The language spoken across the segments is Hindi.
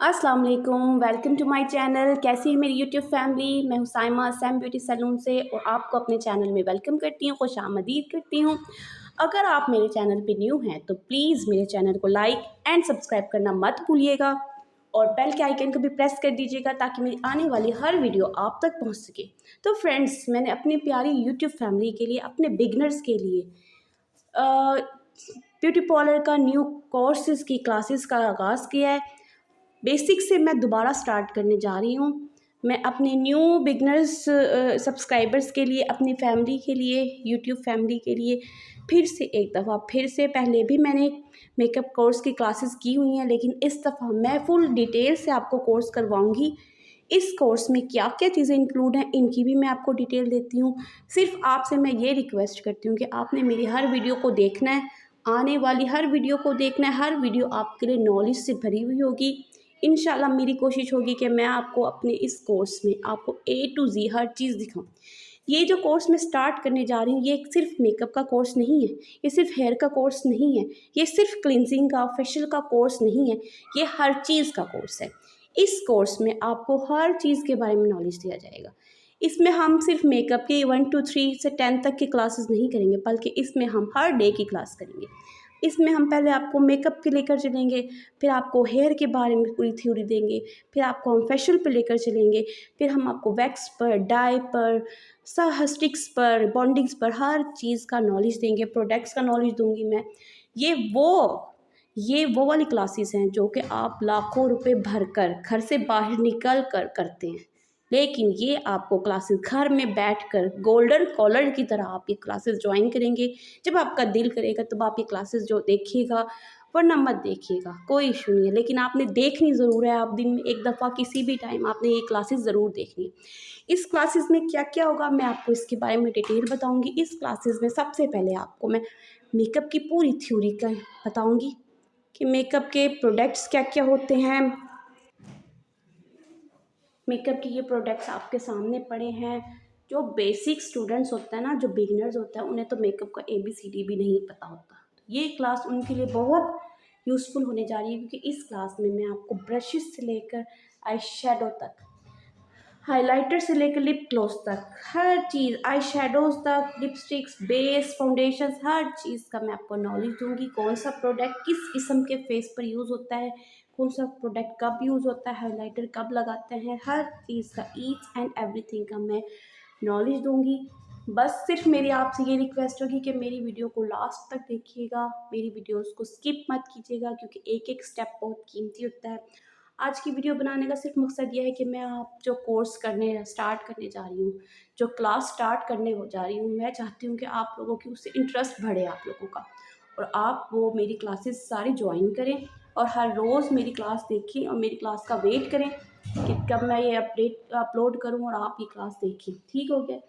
अस्सलाम वालेकुम, वेलकम टू माय चैनल। कैसी है मेरी यूट्यूब फैमिली। मैं हुसाइमा सैम ब्यूटी सैलून से और आपको अपने चैनल में वेलकम करती हूँ, खुशामदीद करती हूँ। अगर आप मेरे चैनल पे न्यू हैं तो प्लीज़ मेरे चैनल को लाइक एंड सब्सक्राइब करना मत भूलिएगा और बेल के आइकन को भी प्रेस कर दीजिएगा ताकि मेरी आने वाली हर वीडियो आप तक पहुँच सके। तो फ्रेंड्स, मैंने अपनी प्यारी यूट्यूब फैमिली के लिए, अपने बिगनर्स के लिए ब्यूटी पार्लर का न्यू कोर्सेज़ की क्लासेस का आगाज़ किया है। बेसिक से मैं दोबारा स्टार्ट करने जा रही हूँ। मैं अपने न्यू बिगनर्स सब्सक्राइबर्स के लिए, अपनी फैमिली के लिए, यूट्यूब फैमिली के लिए फिर से एक दफ़ा फिर से पहले भी मैंने मेकअप कोर्स की क्लासेस की हुई हैं, लेकिन इस दफ़ा मैं फुल डिटेल से आपको कोर्स करवाऊँगी। इस कोर्स में क्या क्या चीज़ें इंक्लूड हैं इनकी भी मैं आपको डिटेल देती हूँ। सिर्फ आपसे मैं ये रिक्वेस्ट करती हूँ कि आपने मेरी हर वीडियो को देखना है, आने वाली हर वीडियो को देखना है। हर वीडियो आपके लिए नॉलेज से भरी हुई होगी। इंशाल्लाह मेरी कोशिश होगी कि मैं आपको अपने इस कोर्स में आपको ए टू ज़ी हर चीज़ दिखाऊँ। ये जो कोर्स मैं स्टार्ट करने जा रही हूँ, ये सिर्फ मेकअप का कोर्स नहीं है, ये सिर्फ हेयर का कोर्स नहीं है, ये सिर्फ क्लिनजिंग का, फेशियल का कोर्स नहीं है, ये हर चीज़ का कोर्स है। इस कोर्स में आपको हर चीज़ के बारे में नॉलेज दिया जाएगा। इसमें हम सिर्फ मेकअप की 1 to 3 से 10 तक की क्लासेस नहीं करेंगे, बल्कि इसमें हम हर डे की क्लास करेंगे। इसमें हम पहले आपको मेकअप पे लेकर चलेंगे, फिर आपको हेयर के बारे में पूरी थ्योरी देंगे, फिर आपको हम फेशियल पे लेकर चलेंगे, फिर हम आपको वैक्स पर, डाई पर, स्टिक्स पर, बॉन्डिंग्स पर हर चीज़ का नॉलेज देंगे, प्रोडक्ट्स का नॉलेज दूँगी मैं। ये वो ये वो वाली क्लासेस हैं जो कि आप लाखों रुपए भरकर घर से बाहर निकल कर करते हैं, लेकिन ये आपको क्लासेस घर में बैठकर गोल्डन कॉलर की तरह आप ये क्लासेस ज्वाइन करेंगे। जब आपका दिल करेगा तब आप ये क्लासेस जो देखिएगा, वरना मत देखिएगा, कोई इशू नहीं है, लेकिन आपने देखनी ज़रूर है। आप दिन में एक दफ़ा किसी भी टाइम आपने ये क्लासेस ज़रूर देखनी है। इस क्लासेस में क्या क्या होगा मैं आपको इसके बारे में डिटेल बताऊँगी। इस क्लासेस में सबसे पहले आपको मैं मेकअप की पूरी थ्योरी का बताऊँगी कि मेकअप के प्रोडक्ट्स क्या क्या होते हैं। मेकअप के ये प्रोडक्ट्स आपके सामने पड़े हैं। जो बेसिक स्टूडेंट्स होते हैं ना, जो बिगिनर्स होते हैं, उन्हें तो मेकअप का ABCD भी नहीं पता होता। ये क्लास उनके लिए बहुत यूज़फुल होने जा रही है, क्योंकि इस क्लास में मैं आपको ब्रशेस से लेकर आई शेडो तक, हाइलाइटर से लेकर लिप ग्लॉस तक, हर चीज़, आई शेडोज़ तक, लिपस्टिक्स, बेस, फाउंडेशंस, हर चीज़ का मैं आपको नॉलेज दूँगी। कौन सा प्रोडक्ट किस किस्म के फेस पर यूज़ होता है, कौन सा प्रोडक्ट कब यूज़ होता है, हाइलाइटर कब लगाते हैं, हर चीज़ का, ईच एंड एवरीथिंग का मैं नॉलेज दूँगी। बस सिर्फ मेरी आपसे ये रिक्वेस्ट होगी कि मेरी वीडियो को लास्ट तक देखिएगा, मेरी वीडियोज़ को स्किप मत कीजिएगा, क्योंकि एक एक स्टेप बहुत कीमती होता है। आज की वीडियो बनाने का सिर्फ मकसद ये है कि मैं आप जो कोर्स करने स्टार्ट करने जा रही हूँ, जो क्लास स्टार्ट करने हो जा रही हूँ, मैं चाहती हूँ कि आप लोगों की उससे इंटरेस्ट बढ़े, आप लोगों का, और आप वो मेरी क्लासेस सारी ज्वाइन करें और हर रोज़ मेरी क्लास देखें और मेरी क्लास का वेट करें कि कब मैं ये अपलोड करूँ और आप ये क्लास देखें। ठीक हो गया।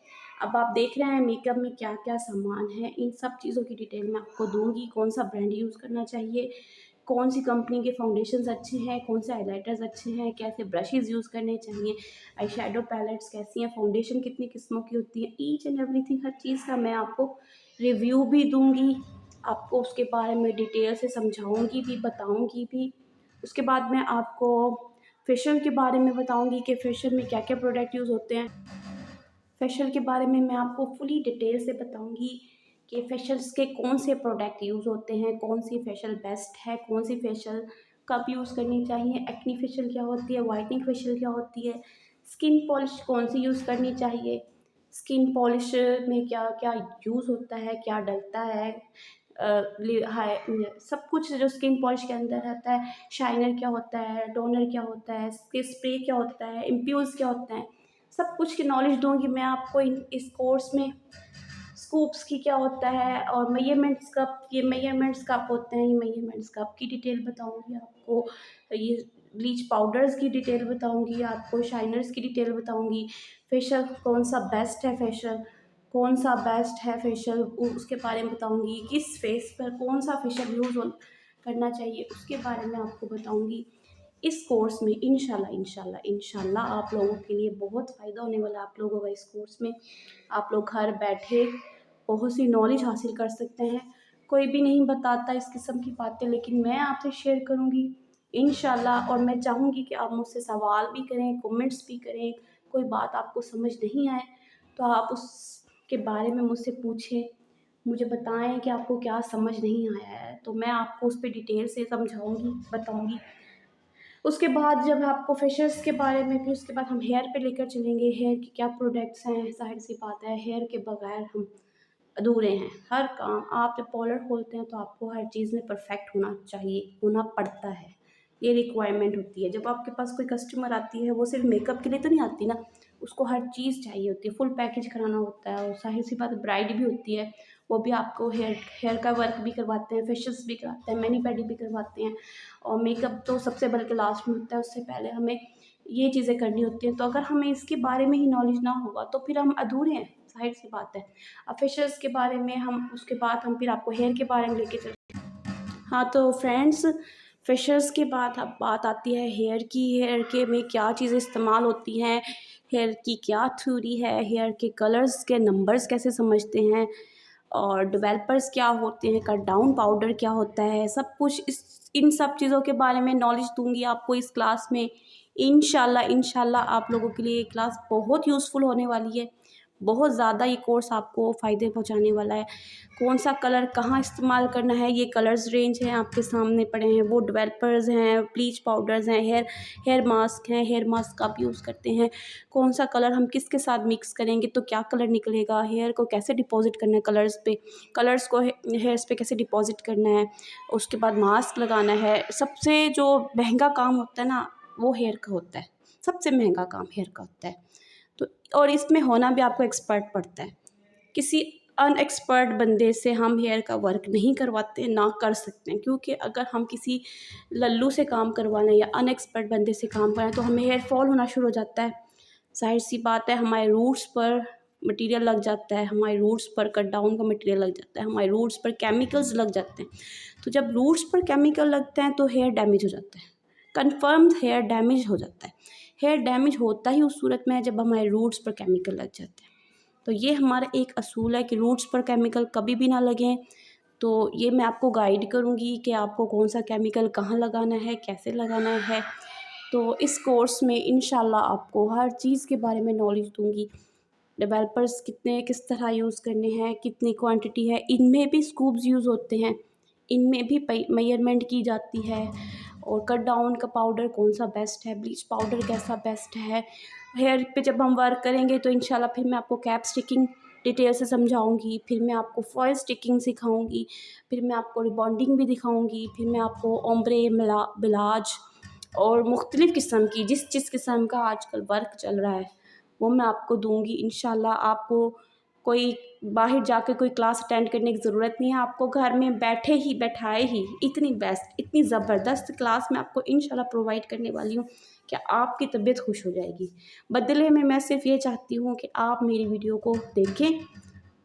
अब आप देख रहे हैं मेकअप में क्या क्या सामान है, इन सब चीज़ों की डिटेल मैं आपको दूंगी। कौन सा ब्रांड यूज़ करना चाहिए, कौन सी कंपनी के फाउंडेशंस अच्छे हैं, कौन से हाइलाइटर्स अच्छे हैं, कैसे ब्रशेज़ यूज़ करने चाहिए, आई शेडो पैलेट्स कैसी हैं, फाउंडेशन कितनी किस्मों की होती है, ईच एंड एवरीथिंग, हर चीज़ का मैं आपको रिव्यू भी दूँगी, आपको उसके बारे में डिटेल से समझाऊँगी भी, बताऊँगी भी। उसके बाद मैं आपको फेशियल के बारे में बताऊँगी कि फेशियल में क्या-क्या प्रोडक्ट यूज़ होते हैं। फेशियल के बारे में मैं आपको फुली डिटेल से बताऊँगी कि फेशियल्स के कौन से प्रोडक्ट यूज़ होते हैं, कौन सी फेशियल बेस्ट है, कौन सी फेशियल कब यूज़ करनी चाहिए, एक्ने फेशियल क्या होती है, वाइटनिंग फेशियल क्या होती है, स्किन पॉलिश कौन सी यूज़ करनी चाहिए, स्किन पॉलिश में क्या-क्या यूज़ होता है, क्या डलता है, सब कुछ जो स्किन पॉलिश के अंदर रहता है, शाइनर क्या होता है, टोनर क्या होता है, स्प्रे क्या होता है, इम्फ्यूज़ क्या होता है, सब कुछ की नॉलेज दूँगी मैं आपको इस कोर्स में। स्कूप्स की क्या होता है और मेजरमेंट्स कप, ये मेजरमेंट्स कप होते हैं, ये मेजरमेंट्स कप की डिटेल बताऊँगी आपको। ये ब्लीच पाउडर्स की डिटेल बताऊँगी आपको, शाइनर्स की डिटेल बताऊँगी, फेशियल कौन सा बेस्ट है, फेशियल कौन सा बेस्ट है, फेशियल उसके बारे में बताऊँगी, किस फेस पर कौन सा फेशियल करना चाहिए उसके बारे में आपको बताऊँगी। इस कोर्स में इंशाल्लाह आप लोगों के लिए बहुत फ़ायदा होने वाला है। आप लोगों का इस कोर्स में आप लोग घर बैठे बहुत सी नॉलेज हासिल कर सकते हैं। कोई भी नहीं बताता इस किस्म की बातें, लेकिन मैं आपसे शेयर करूँगी। इंशाल्लाह। और मैं चाहूँगी कि आप मुझसे सवाल भी करें, कमेंट्स भी करें, कोई बात आपको समझ नहीं आए तो आप उसके बारे में मुझसे पूछें, मुझे बताएं कि आपको क्या समझ नहीं आया है, तो मैं आपको उस पर डिटेल से समझाऊंगी, बताऊंगी। उसके बाद जब आपको फ्रेशर्स के बारे में, फिर उसके बाद हम हेयर पे लेकर चलेंगे। हेयर के क्या प्रोडक्ट्स हैं, ज़ाहिर सी बात है हेयर के बगैर हम अधूरे हैं। हर काम आप जब पार्लर खोलते हैं तो आपको हर चीज़ में परफेक्ट होना चाहिए, होना पड़ता है, ये रिक्वायरमेंट होती है। जब आपके पास कोई कस्टमर आती है, वो सिर्फ मेकअप के लिए तो नहीं आती ना, उसको हर चीज़ चाहिए होती है, फुल पैकेज कराना होता है। और जाहिर सी बात ब्राइड भी होती है, वो भी आपको हेयर का वर्क भी करवाते हैं, फेशियल्स भी कराते हैं, मैनी पेडी भी करवाते हैं। और मेकअप तो सबसे बल्कि लास्ट में होता है, उससे पहले हमें ये चीज़ें करनी होती हैं। तो अगर हमें इसके बारे में ही नॉलेज ना होगा तो फिर हम अधूरे हैं, जाहिर सी बात है। अब फेशियल्स के बारे में हम, उसके बाद हम फिर आपको हेयर के बारे में लेके चलते हैं। हाँ तो फ्रेंड्स, फेशियल्स के बाद अब बात आती है हेयर की। हेयर के में क्या चीज़ें इस्तेमाल होती हैं, हेयर की क्या थ्योरी है, हेयर के कलर्स के नंबर्स कैसे समझते हैं, और डेवलपर्स क्या होते हैं, कट डाउन पाउडर क्या होता है, सब कुछ इन सब चीज़ों के बारे में नॉलेज दूंगी आपको इस क्लास में। इंशाल्लाह आप लोगों के लिए ये क्लास बहुत यूज़फुल होने वाली है, बहुत ज़्यादा ये कोर्स आपको फ़ायदे पहुंचाने वाला है। कौन सा कलर कहाँ इस्तेमाल करना है, ये कलर्स रेंज हैं आपके सामने पड़े हैं, वो डेवलपर्स हैं, ब्लीच पाउडर्स हैं, हेयर मास्क हैं, हेयर मास्क आप यूज़ करते हैं, कौन सा कलर हम किसके साथ मिक्स करेंगे तो क्या कलर निकलेगा, हेयर को कैसे डिपॉजिट करना है, कलर्स को हेयर्स पे कैसे डिपॉजिट करना है, उसके बाद मास्क लगाना है। सबसे जो महंगा काम होता है ना, वो हेयर का होता है, सबसे महंगा काम हेयर का होता है। तो और इसमें होना भी आपको एक्सपर्ट पड़ता है, किसी अनएक्सपर्ट बंदे से हम हेयर का वर्क नहीं करवाते, ना कर सकते हैं, क्योंकि अगर हम किसी लल्लू से काम करवाना या अनएक्सपर्ट बंदे से काम कराएं तो हमें हेयर फॉल होना शुरू हो जाता है। जाहिर सी बात है, हमारे रूट्स पर मटेरियल लग जाता है, हमारे रूट्स पर कट डाउन का मटेरियल लग जाता है, हमारे रूट्स पर केमिकल्स लग जाते हैं। तो जब रूट्स पर केमिकल लगते हैं तो हेयर डैमेज हो जाता है, कन्फर्म हेयर डैमेज हो जाता है। हेयर डैमेज होता ही उस सूरत में है जब हमारे रूट्स पर केमिकल लग जाते हैं। तो ये हमारा एक असूल है कि रूट्स पर केमिकल कभी भी ना लगें। तो ये मैं आपको गाइड करूँगी कि आपको कौन सा केमिकल कहाँ लगाना है, कैसे लगाना है। तो इस कोर्स में इंशाल्लाह आपको हर चीज़ के बारे में नॉलेज दूँगी। डेवलपर्स कितने किस तरह यूज़ करने हैं, कितनी क्वांटिटी है, इनमें भी स्कूप्स यूज़ होते हैं, इनमें भी मेजरमेंट की जाती है। और कट डाउन का पाउडर कौन सा बेस्ट है, ब्लीच पाउडर कैसा बेस्ट है। हेयर पे जब हम वर्क करेंगे तो इंशाल्लाह फिर मैं आपको कैप स्टिकिंग डिटेल से समझाऊंगी, फिर मैं आपको फॉयल स्टिकिंग सिखाऊंगी, फिर मैं आपको रिबॉन्डिंग भी दिखाऊंगी, फिर मैं आपको ओम्ब्रे बिलाज और मुख्तलिफ़ किस्म की जिस किस्म का आजकल वर्क चल रहा है वो मैं आपको दूंगी इंशाल्लाह। आपको कोई बाहर जाकर कोई क्लास अटेंड करने की ज़रूरत नहीं है, आपको घर में बैठाए ही इतनी बेस्ट, इतनी ज़बरदस्त क्लास मैं आपको इंशाल्लाह प्रोवाइड करने वाली हूँ कि आपकी तबीयत खुश हो जाएगी। बदले में मैं सिर्फ ये चाहती हूँ कि आप मेरी वीडियो को देखें,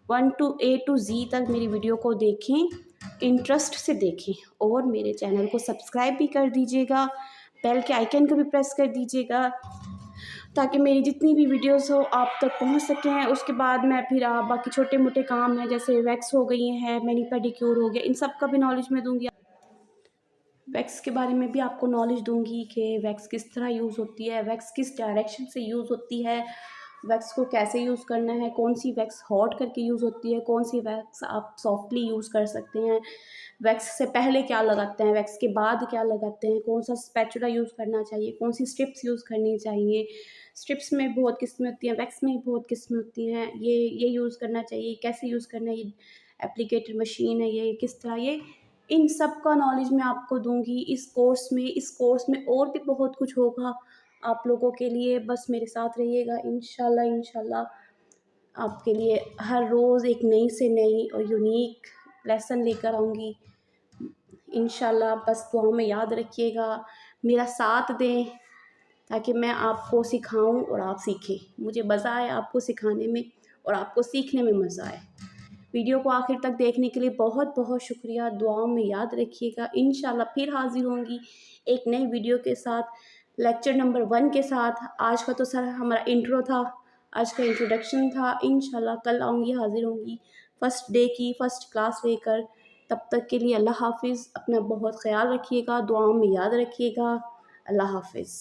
1 to A to Z तक मेरी वीडियो को देखें, इंटरेस्ट से देखें, और मेरे चैनल को सब्सक्राइब भी कर दीजिएगा, बेल के आइकन को भी प्रेस कर दीजिएगा ताकि मेरी जितनी भी वीडियोस हो आप तक पहुंच सकें। उसके बाद मैं फिर बाकी छोटे मोटे काम हैं जैसे वैक्स हो गई हैं, मैनी पेडिक्योर हो गया, इन सब का भी नॉलेज मैं दूंगी। वैक्स के बारे में भी आपको नॉलेज दूंगी कि वैक्स किस तरह यूज़ होती है, वैक्स किस डायरेक्शन से यूज़ होती है, वैक्स को कैसे यूज़ करना है, कौन सी वैक्स हॉट करके यूज़ होती है, कौन सी वैक्स आप सॉफ्टली यूज़ कर सकते हैं, वैक्स से पहले क्या लगाते हैं, वैक्स के बाद क्या लगाते हैं, कौन सा स्पैचुला यूज़ करना चाहिए, कौन सी स्ट्रिप्स यूज़ करनी चाहिए। स्ट्रिप्स में बहुत किस्में होती हैं, वैक्स में बहुत किस्में होती हैं, ये यूज़ करना चाहिए, कैसे यूज़ करना है, ये एप्लीकेटर मशीन है, ये किस तरह, ये इन सब का नॉलेज मैं आपको दूंगी इस कोर्स में और भी बहुत कुछ होगा आप लोगों के लिए। बस मेरे साथ रहिएगा, इंशाल्लाह आपके लिए हर रोज़ एक नई से नई और यूनिक लेसन लेकर आऊँगी इंशाल्लाह। बस दुआ में याद रखिएगा, मेरा साथ दें ताकि मैं आपको सिखाऊं और आप सीखें, मुझे मज़ा आए आपको सिखाने में और आपको सीखने में मज़ा आए। वीडियो को आखिर तक देखने के लिए बहुत बहुत शुक्रिया, दुआओं में याद रखिएगा। इंशाल्लाह फिर हाज़िर होंगी एक नई वीडियो के साथ, लेक्चर नंबर 1 के साथ। आज का तो सर हमारा इंट्रो था, आज का इंट्रोडक्शन था। इंशाल्लाह कल आऊँगी, हाज़िर होंगी फर्स्ट डे की फर्स्ट क्लास लेकर। तब तक के लिए अल्लाह हाफ़िज़। अपना बहुत ख़्याल रखिएगा, दुआओं में याद रखिएगा। अल्लाह हाफ़िज़।